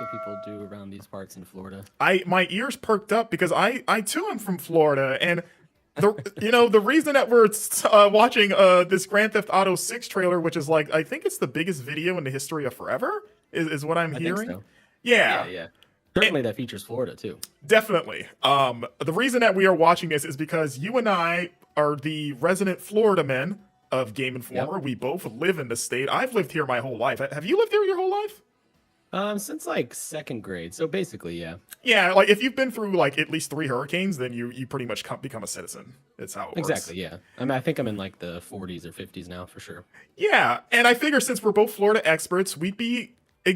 what people do around these parts in Florida. My ears perked up because I too am from Florida, and the reason that we're watching this Grand Theft Auto 6 trailer, which is like I think it's the biggest video in the history of forever, is what I'm I think hearing. so. Yeah, Yeah, yeah. and Certainly that features Florida too. definitely. The reason that we are watching this is because you and I are the resident Florida men of Game Yep. Informer. We both live in the state. I've lived here my whole life. Have you lived here your whole life? Since like second grade. So basically, yeah. Yeah, like if you've been through like at least 3 hurricanes, then you pretty much become a citizen. It's how it works. Exactly, yeah. I mean, I think I'm in like the 40s or 50s now for sure. Yeah, and I figure since we're both Florida experts, we'd be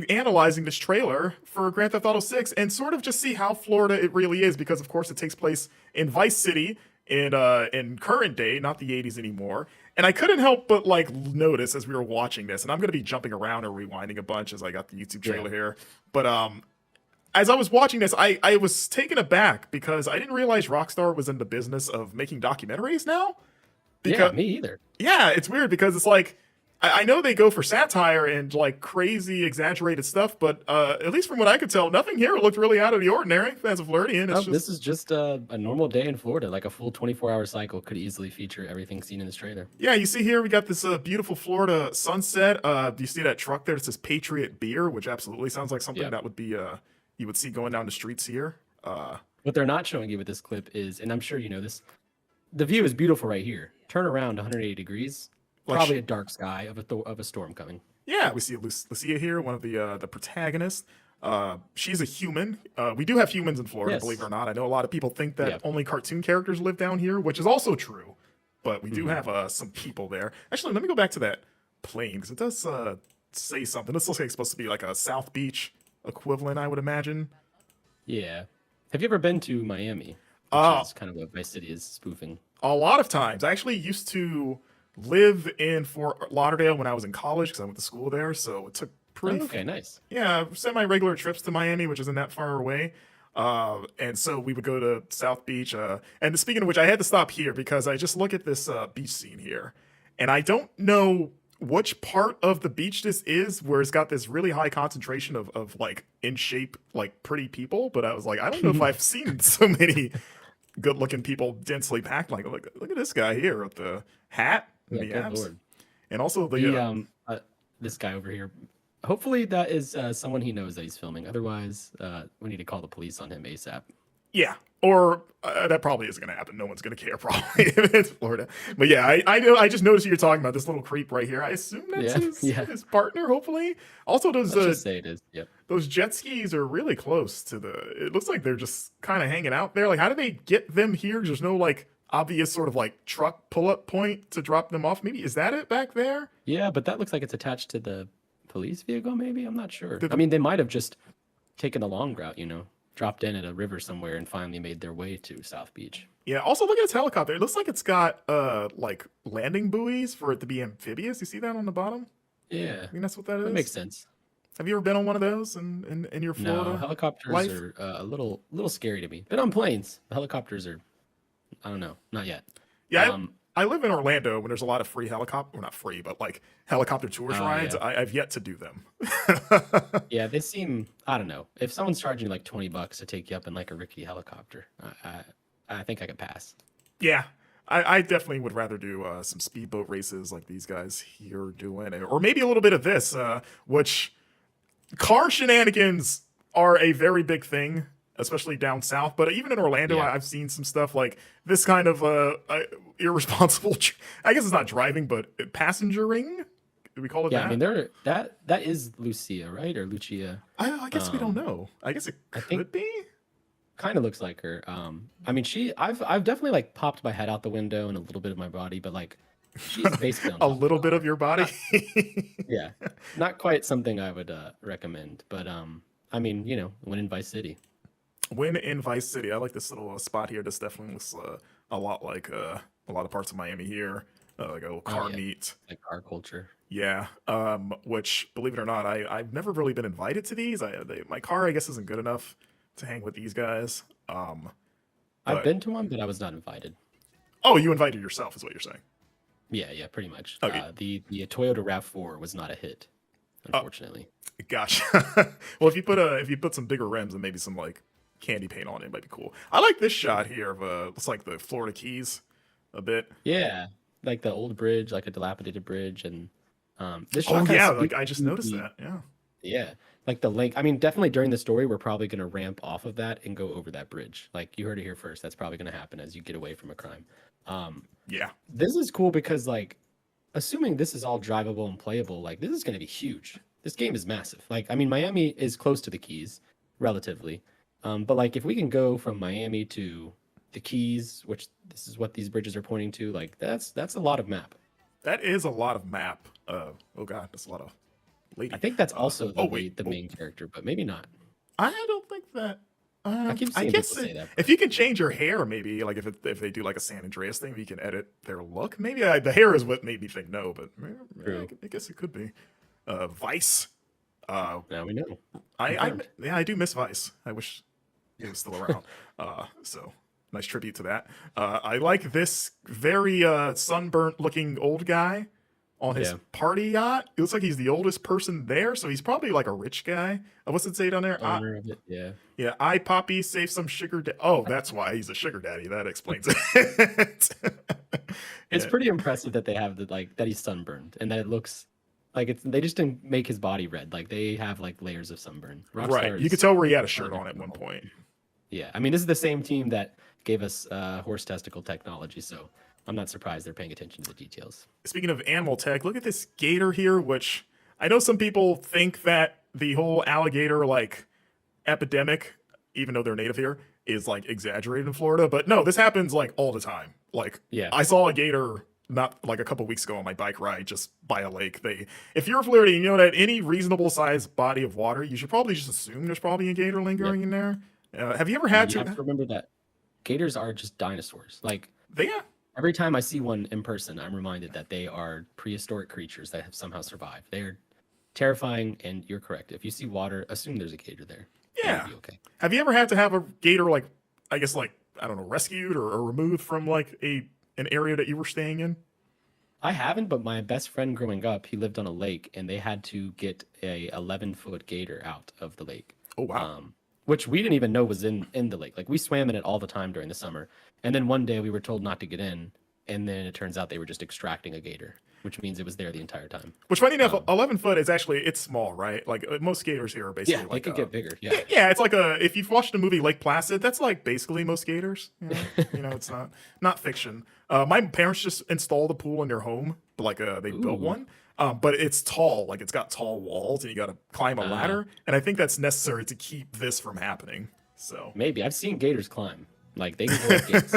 analyzing this trailer for Grand Theft Auto 6 and sort of just see how Florida it really is, because of course it takes place in Vice City in current day, not the 80s anymore. And I couldn't help but like notice as we were watching this, and I'm gonna be jumping around and rewinding a bunch as I got the YouTube Yeah. trailer here. But as I was watching this, I was taken aback because I didn't realize Rockstar was in the business of making documentaries now. Yeah, Because me either. yeah, it's weird because it's like I know they go for satire and like crazy exaggerated stuff, but at least from what I could tell, nothing here looked really out of the ordinary as a Floridian. It's Oh, just this is just a normal day in Florida. Like a full 24-hour cycle could easily feature everything seen in this trailer. yeah, you see here we got this beautiful Florida sunset. Do you see that truck there that says Patriot Beer, which absolutely sounds like something Yeah. that would be you would see going down the streets here. What they're not showing you with this clip is, and I'm sure you know this, the view is beautiful right here. Turn around 180 degrees. Like Probably a dark sky of a storm coming. Yeah, we see Lucia here, one of the protagonists. She's a human. We do have humans in Florida, Yes. believe it or not. I know a lot of people think that Yeah. only cartoon characters live down here, which is also true. But we do Mhm. have some people there. Actually, let me go back to that plane because it does say something. This looks like it's supposed to be like a South Beach equivalent, I would imagine. Yeah. Have you ever been to Miami? Which Uh, is kind of what Vice City is spoofing. a lot of times. I actually used to live in Fort Lauderdale when I was in college because I went to school there. So it took pretty Oh, okay, nice. yeah, semi-regular trips to Miami, which isn't that far away. And so we would go to South Beach. And speaking of which, I had to stop here because I just look at this beach scene here, and I don't know which part of the beach this is, where it's got this really high concentration of like in shape, like pretty people. But I was like, I don't know if I've seen so many good-looking people densely packed. Like, look at this guy here with the hat and Yeah, the good abs, lord. and also The the this guy over here. Hopefully that is someone he knows that he's filming. Otherwise, we need to call the police on him ASAP. yeah, or that probably isn't going to happen. No one's going to care probably if it's Florida. But yeah, I know. I just noticed you're talking about this little creep right here. I assume that's Yeah, his, yeah. his partner. Hopefully, also Let's just say it is. Yep. those jet skis are really close to the. It looks like they're just kind of hanging out there. Like, how do they get them here? There's no like obvious sort of like truck pull-up point to drop them off. Maybe is that it back there? Yeah, but that looks like it's attached to the police vehicle. Maybe I'm not sure. Did I mean, they might have just taken a long route. Dropped in at a river somewhere and finally made their way to South Beach. Yeah. Also, look at its helicopter. It looks like it's got like landing buoys for it to be amphibious. You see that on the bottom? Yeah, I think that's what that is. that makes sense. Have you ever been on one of those in your Florida? No, helicopters life? are a little scary to me. Been on planes. The helicopters are, I don't know, not yet. Yeah, Um, I live in Orlando when there's a lot of free helicopter, well, not free, but like helicopter tours Oh, rides. yeah. I've yet to do them. Yeah, they seem. I don't know. If someone's charging like $20 to take you up in like a rickety helicopter, I think I could pass. Yeah, I definitely would rather do some speedboat races like these guys here are doing, or maybe a little bit of this, which car shenanigans are a very big thing, especially down south. But even in Orlando, Yeah. I've seen some stuff like this kind of irresponsible. I guess it's not driving, but passengering. Do we call it Yeah, that? I mean, that is Lucia, right, or Lucia? I guess we don't Um, know. I guess it I could think- be. Kind of looks like her. I mean, I've definitely like popped my head out the window and a little bit of my body, but like she's basically on A top little of bit the of your body. Yeah, not quite something I would recommend, but I mean, when in Vice City. When in Vice City, I like this little spot here. This definitely looks a lot like a lot of parts of Miami here, like a little car yeah. meet. Like our culture. Yeah. Which, believe it or not, I've never really been invited to these. My car, I guess, isn't good enough to hang with these guys. I've But- been to one, but I was not invited. Oh, you invited yourself, is what you're saying. Yeah, pretty much. Okay. The Toyota RAV4 was not a hit. unfortunately. Gotcha. Well, if you put some bigger rims and maybe some like candy paint on it, might be cool. I like this shot here of looks like the Florida Keys a bit. Yeah, like the old bridge, like a dilapidated bridge, and this Oh shot kind of yeah, like speaks I just to noticed the that. Yeah. yeah, like the link. I mean, definitely during the story, we're probably gonna ramp off of that and go over that bridge. Like you heard it here first. That's probably gonna happen as you get away from a crime. Um, Yeah. this is cool because like, assuming this is all drivable and playable, like this is gonna be huge. This game is massive. Like, I mean, Miami is close to the Keys, relatively, but like if we can go from Miami to the Keys, which this is what these bridges are pointing to, like that's a lot of map. That is a lot of map. Oh god, that's a lot of I lady. think that's also Oh wait, the main character, but maybe not. I don't think that. I keep I seeing guess people say that. if you can change your hair, maybe like if they do like a San Andreas thing, you can edit their look. Maybe the hair is what made me think no, but True. I guess it could be. Vice. Now we know. I Confirmed. yeah, I do miss Vice. I wish it was still around. So nice tribute to that. I like this very sunburnt looking old guy on his Yeah. party yacht. It looks like he's the oldest person there, so he's probably like a rich guy. What's it say down there? Owner of it. Yeah. Yeah, I Poppy save some sugar. Oh, that's why he's a sugar daddy. That explains it. It's Yeah. pretty impressive that they have the like that he's sunburned and that it looks like it's they just didn't make his body red. Like they have like layers of sunburn. Right. Rockstar You is could tell where he had a shirt on on at different one level. point. Yeah. I mean, this is the same team that gave us horse testicle technology, so I'm not surprised they're paying attention to the details. Speaking of animal tech, look at this gator here, which I know some people think that the whole alligator like epidemic, even though they're native here, is like exaggerated in Florida. But no, this happens like all the time. Like Yeah. I saw a gator not like a couple weeks ago on my bike ride just by a lake. If you're Floridian, you know that any reasonable sized body of water, you should probably just assume there's probably a gator lingering in there. Have you ever had You have to to? remember that gators are just dinosaurs. Like Yeah. every time I see one in person, I'm reminded that they are prehistoric creatures that have somehow survived. They're terrifying, and you're correct. If you see water, assume there's a gator there. Yeah. It'll be okay. Have you ever had to have a gator like I guess like I don't know rescued or removed from like an area that you were staying in? I haven't, but my best friend growing up, he lived on a lake, and they had to get a 11-foot gator out of the lake. Oh wow. Which we didn't even know was in the lake. Like we swam in it all the time during the summer, and then one day we were told not to get in, and then it turns out they were just extracting a gator, which means it was there the entire time. Which funny enough, 11 foot is actually it's small, right? Like most gators here are basically Yeah, they like could get bigger. yeah, Yeah, yeah, it's like if you've watched the movie Lake Placid, that's like basically most gators. You know, it's not fiction. My parents just installed a pool in their home, like they built Ooh. one. But it's tall, like it's got tall walls, and you got to climb a ladder. And I think that's necessary to keep this from happening. So maybe I've seen gators climb. Like they can go up gates.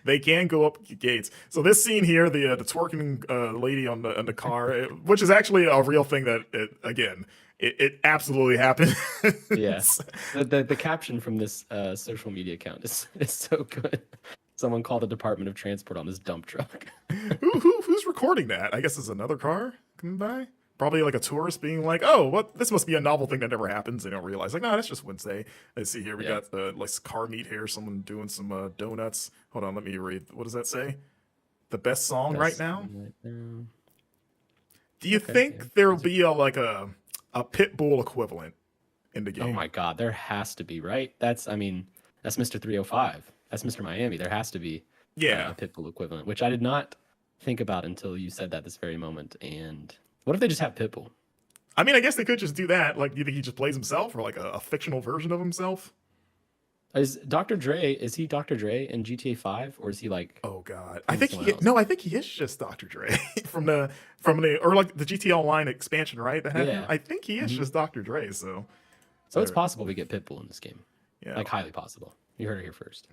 they can go up gates. So this scene here, the twerking lady on the car, which is actually a real thing that it absolutely happened. Yeah, the caption from this social media account is so good. Someone called the Department of Transport on this dump truck. Who's recording that? I guess it's another car coming by. Probably like a tourist being like, "Oh, what? This must be a novel thing that never happens." They don't realize, like, no, that's just Wednesday. Let's see here. We got like car meet here. Someone doing some donuts. Hold on, let me read. What does that say? The best song right now. Do you think there'll be a pit bull equivalent in the game? Oh my God, there has to be, right? That's Mr. 305. That's Mr. Miami. There has to be a pit bull equivalent, which I did not think about until you said that this very moment. And what if they just have Pitbull? I mean, I guess they could just do that. Like, do you think he just plays himself or like a fictional version of himself? Is Dr. Dre, is he Dr. Dre in GTA 5 or is he like Oh god. I think I think he is just Dr. Dre from the or like the GTA Online expansion, right? That had him? I think he is just Dr. Dre, so it's possible we get Pitbull in this game. yeah. Like highly possible. You heard it here first.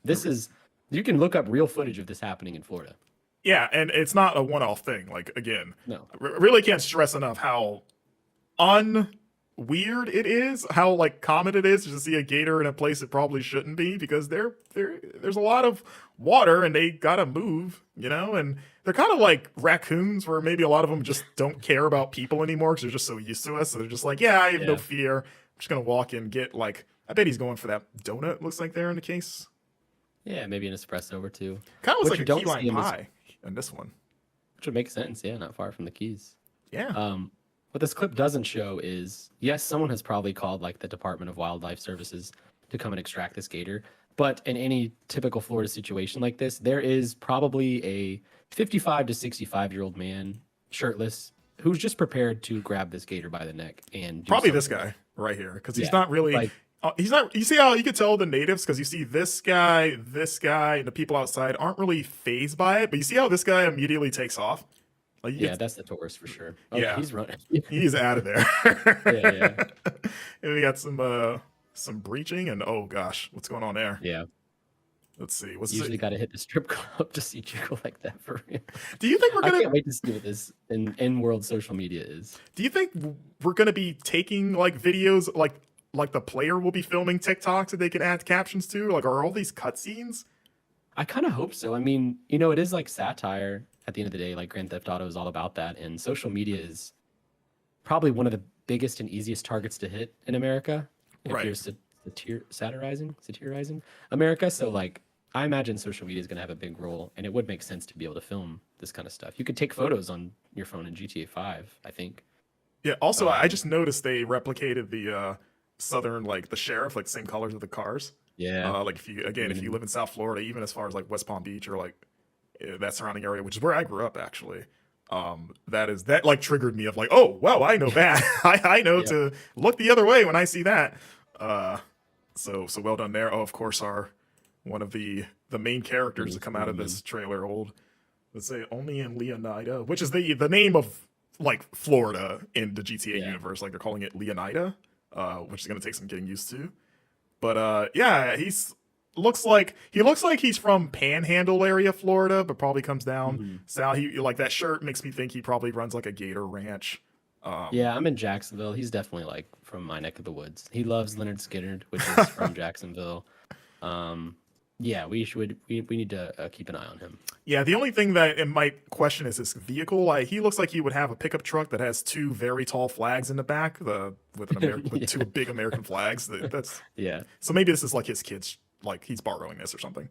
You can look up real footage of this happening in Florida. Yeah, and it's not a one-off thing. Like again, No. Really can't stress enough how weird it is, how like common it is to see a gator in a place it probably shouldn't be because there's a lot of water and they gotta move, you know, and they're kind of like raccoons where maybe a lot of them just don't care about people anymore because they're just so used to us. So they're just like, yeah, I have no fear. I'm just gonna walk in, get like, I bet he's going for that donut. Looks like there in the case. Yeah, maybe an espresso or two. Kind of looks What like you a don't key see lime in this- pie in this one. Which would make sense. Yeah, not far from the Keys. Yeah. What this clip doesn't show is, yes, someone has probably called like the Department of Wildlife Services to come and extract this gator. But in any typical Florida situation like this, there is probably a 55 to 65-year-old man, shirtless, who's just prepared to grab this gator by the neck and do Probably this something. guy right here, because he's Yeah, not really. like He's not. You see how you could tell the natives, because you see this guy, and the people outside aren't really phased by it. But you see how this guy immediately takes off. Like you yeah, get, that's the tourist for sure. Oh, yeah, he's running. he's out of there. Yeah, yeah, And we got some breaching, and oh gosh, what's going on there? yeah. Let's see. What's You usually it? got to hit the strip club to see you go like that for real. Do you think we're I gonna? can't wait to see what this in world social media is. Do you think we're gonna be taking like videos like the player will be filming TikToks that they can add captions to? Like, are all these cutscenes? I kind of hope so. I mean, you know, it is like satire at the end of the day. Like Grand Theft Auto is all about that, and social media is probably one of the biggest and easiest targets to hit in America. If Right. you're satirizing America. So like, I imagine social media is going to have a big role, and it would make sense to be able to film this kind of stuff. You could take photos on your phone in GTA 5, I think. Yeah. Also, I Um, just noticed they replicated the southern, like the sheriff, like same colors of the cars. yeah. Like if you live in South Florida, even as far as like West Palm Beach or like that surrounding area, which is where I grew up actually. That like triggered me of like, oh wow, I know that. I know Yeah. to look the other way when I see that. So well done there. Oh, of course, our one of the main characters to come out of this trailer, old, let's say only in Leonida, which is the name of like Florida in the GTA Yeah. universe. Like they're calling it Leonida, which is gonna take some getting used to. But yeah, he looks like he's from Panhandle area, Florida, but probably comes down Mhm. south. He like that shirt makes me think he probably runs like a gator ranch. Yeah, I'm in Jacksonville. He's definitely like from my neck of the woods. He loves Leonard Skinner, which is from Jacksonville. Yeah, we need to keep an eye on him. Yeah, the only thing that it might question is his vehicle. Like he looks like he would have a pickup truck that has two very tall flags in the back, with Yeah. two big American flags. That's Yeah, so maybe this is like his kids, like he's borrowing this or something.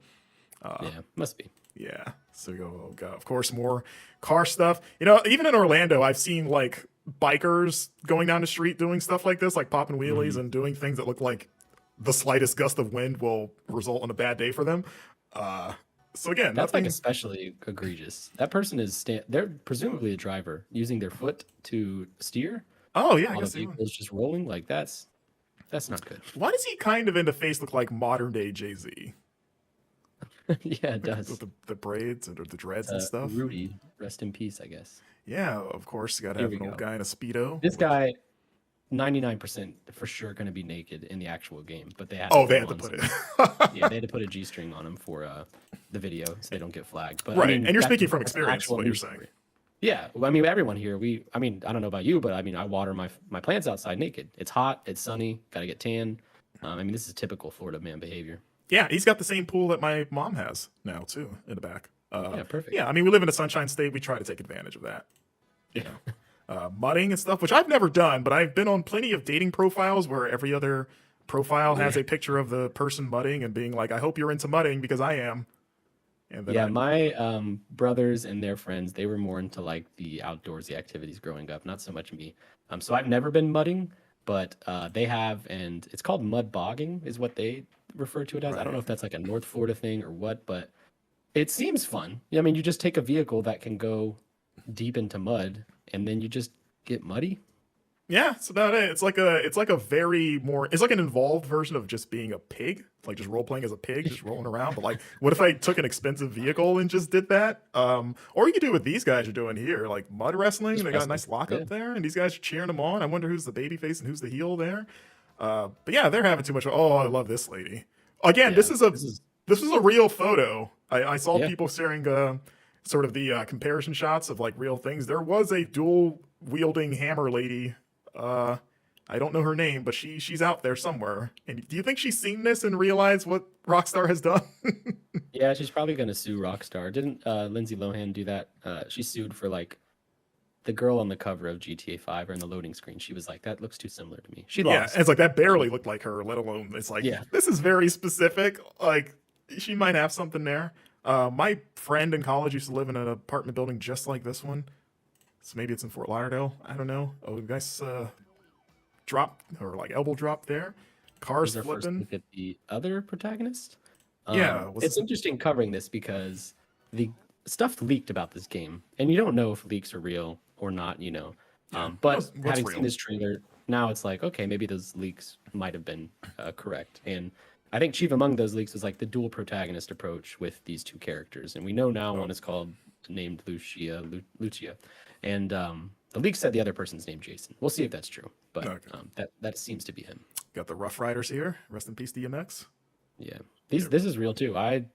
yeah, must be. Yeah. So oh god, of course, more car stuff. You know, even in Orlando, I've seen like bikers going down the street doing stuff like this, like popping wheelies and doing things that look like the slightest gust of wind will result in a bad day for them. So again, That's nothing. like especially egregious. That person is they're presumably a driver using their foot to steer Oh yeah, I while the guess they vehicle is just rolling. Like that's not good. Why does he kind of in the face look like modern day Jay-Z? Yeah, it does. With the braids and the dreads and stuff. Rudy, rest in peace, I guess. Yeah, of course, you gotta Here have we an old go. guy in a Speedo. This guy, 99% for sure going to be naked in the actual game, but they had Oh, they had to on put some- it. yeah, they had to put a G-string on him for the video so they don't get flagged. But I Right, mean, and you're that's- speaking from that's an experience, actual what you're news saying. story. Yeah, well, I mean, everyone here, I mean, I don't know about you, but I mean, I water my plants outside naked. It's hot, it's sunny, got to get tan. I mean, this is typical Florida man behavior. Yeah, he's got the same pool that my mom has now too in the back. Yeah, perfect. Yeah, I mean, we live in a sunshine state. We try to take advantage of that. You know, mudding and stuff, which I've never done, but I've been on plenty of dating profiles where every other profile has a picture of the person mudding and being like, "I hope you're into mudding because I am." And then Yeah, my brothers and their friends, they were more into like the outdoorsy activities growing up, not so much me. So I've never been mudding, but they have, and it's called mud bogging, is what they refer to it as. I don't know if that's like a North Florida thing or what, but it seems fun. I mean, you just take a vehicle that can go deep into mud, and then you just get muddy. yeah, it's about it. It's like an involved version of just being a pig, like just role playing as a pig, just rolling around. But like, what if I took an expensive vehicle and just did that? Or you could do what these guys are doing here, like mud wrestling. Just They got a wrestling, nice lockup yeah. there, and these guys are cheering them on. I wonder who's the baby face and who's the heel there. But yeah, they're having too much. Oh, I love this lady. Again, Yeah, this is a real photo. I saw Yeah. people sharing sort of the comparison shots of like real things. There was a dual wielding hammer lady. I don't know her name, but she's out there somewhere. And do you think she's seen this and realized what Rockstar has done? Yeah, she's probably gonna sue Rockstar. Didn't Lindsay Lohan do that? She sued for like the girl on the cover of GTA 5 or in the loading screen. She was like, "That looks too similar to me." She Yeah, lost. it's like that barely looked like her, let alone it's like Yeah. this is very specific. Like she might have something there. My friend in college used to live in an apartment building just like this one. So maybe it's in Fort Lauderdale. I don't know. Oh, nice drop or like elbow drop there. Cars This is our first flipping. look at the other protagonist. Yeah, It's interesting covering this because the stuff leaked about this game, and you don't know if leaks are real or not, you know. Yeah. But What's having real? seen this trailer, now it's like, okay, maybe those leaks might have been correct. And I think chief among those leaks was like the dual protagonist approach with these two characters, and we know now one is called named Lucia, and the leak said the other person's named Jason. We'll see if that's true, but that seems to be him. Got the Rough Riders here. Rest in peace, DMX. Yeah, this is real too. I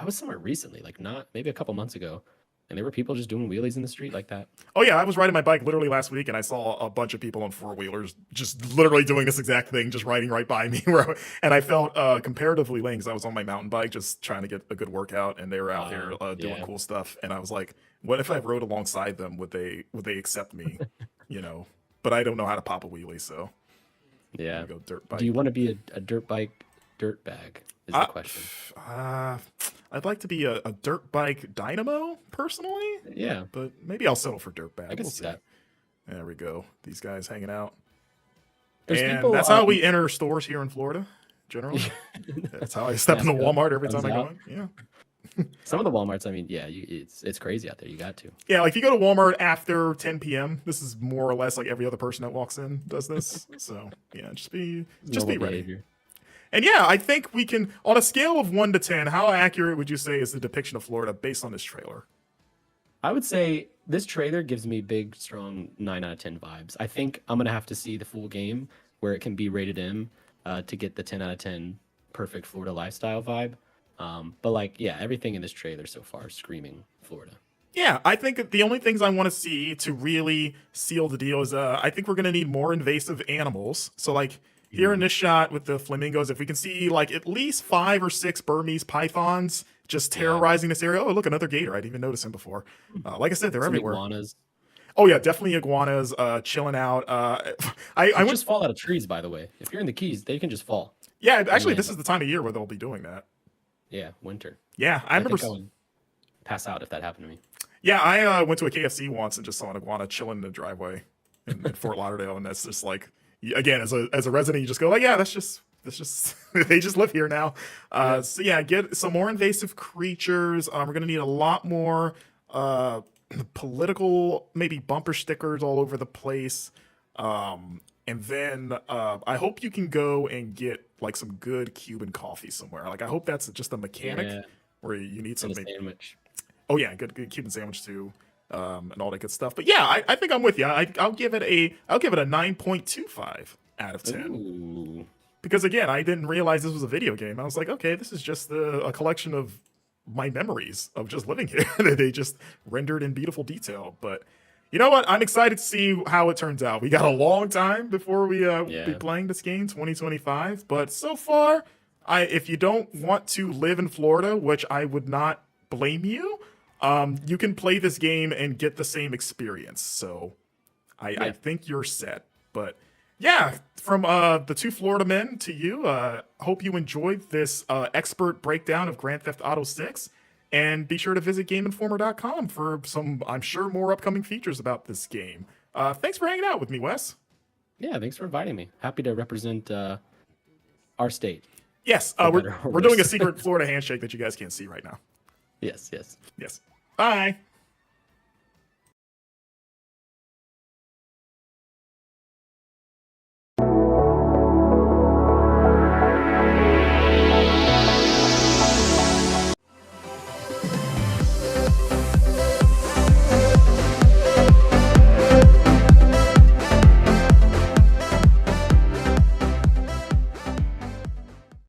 was somewhere recently, like not maybe a couple months ago, and there were people just doing wheelies in the street like that. Oh yeah, I was riding my bike literally last week, and I saw a bunch of people on four wheelers just literally doing this exact thing, just riding right by me. And I felt comparatively lame because I was on my mountain bike, just trying to get a good workout, and they were out here doing cool stuff. And I was like, what if I rode alongside them? Would they accept me? You know, but I don't know how to pop a wheelie, so yeah. Go dirt bike. Do you want to be a dirt bike dirt bag? Is the question. I'd like to be a dirt bike dynamo personally. Yeah, but maybe I'll settle for dirt bag. I can see that. There we go. These guys hanging out. There's and people, that's how we enter stores here in Florida, generally. That's how I step into Walmart every time I go in. Yeah. Some of the Walmarts, I mean, yeah, it's crazy out there. You got to. Yeah, like if you go to Walmart after 10 p.m., this is more or less like every other person that walks in does this. So yeah, just be ready. Behavior. And yeah, I think we can, on a scale of 1 to 10, how accurate would you say is the depiction of Florida based on this trailer? I would say this trailer gives me big, strong 9 out of 10 vibes. I think I'm going to have to see the full game where it can be rated M to get the 10 out of 10 perfect Florida lifestyle vibe. But like, yeah, everything in this trailer so far is screaming Florida. Yeah, I think the only things I want to see to really seal the deal is I think we're going to need more invasive animals. So like, here in this shot with the flamingos, if we can see like at least 5 or 6 Burmese pythons just terrorizing this area. Oh, look, another gator. I didn't even notice him before. Like I said, they're everywhere. Iguanas. Oh yeah, definitely iguanas chilling out. I just fall out of trees, by the way. If you're in the Keys, they can just fall. Yeah, actually, this is the time of year where they'll be doing that. Yeah, winter. Yeah, I remember. I would pass out if that happened to me. Yeah, I went to a KFC once and just saw an iguana chilling in the driveway in Fort Lauderdale, and that's just like, again, as a resident, you just go like, yeah, that's just they just live here now. So yeah, get some more invasive creatures. We're gonna need a lot more political, maybe bumper stickers all over the place. And then I hope you can go and get like some good Cuban coffee somewhere. Like I hope that's just a mechanic where you need some sandwich. Oh yeah, good Cuban sandwich too. And all that good stuff. But yeah, I think I'm with you. I'll give it a 9.25 out of 10. Ooh. Because again, I didn't realize this was a video game. I was like, okay, this is just a collection of my memories of just living here that they just rendered in beautiful detail. But you know what? I'm excited to see how it turns out. We got a long time before we be playing this game, 2025. But so far, if you don't want to live in Florida, which I would not blame you, you can play this game and get the same experience. So I think you're set. But yeah, from the two Florida men to you, hope you enjoyed this expert breakdown of Grand Theft Auto 6. And be sure to visit GameInformer.com for some, I'm sure, more upcoming features about this game. Thanks for hanging out with me, Wes. Yeah, thanks for inviting me. Happy to represent our state. Yes, we're doing a secret Florida handshake that you guys can't see right now. Yes. Bye.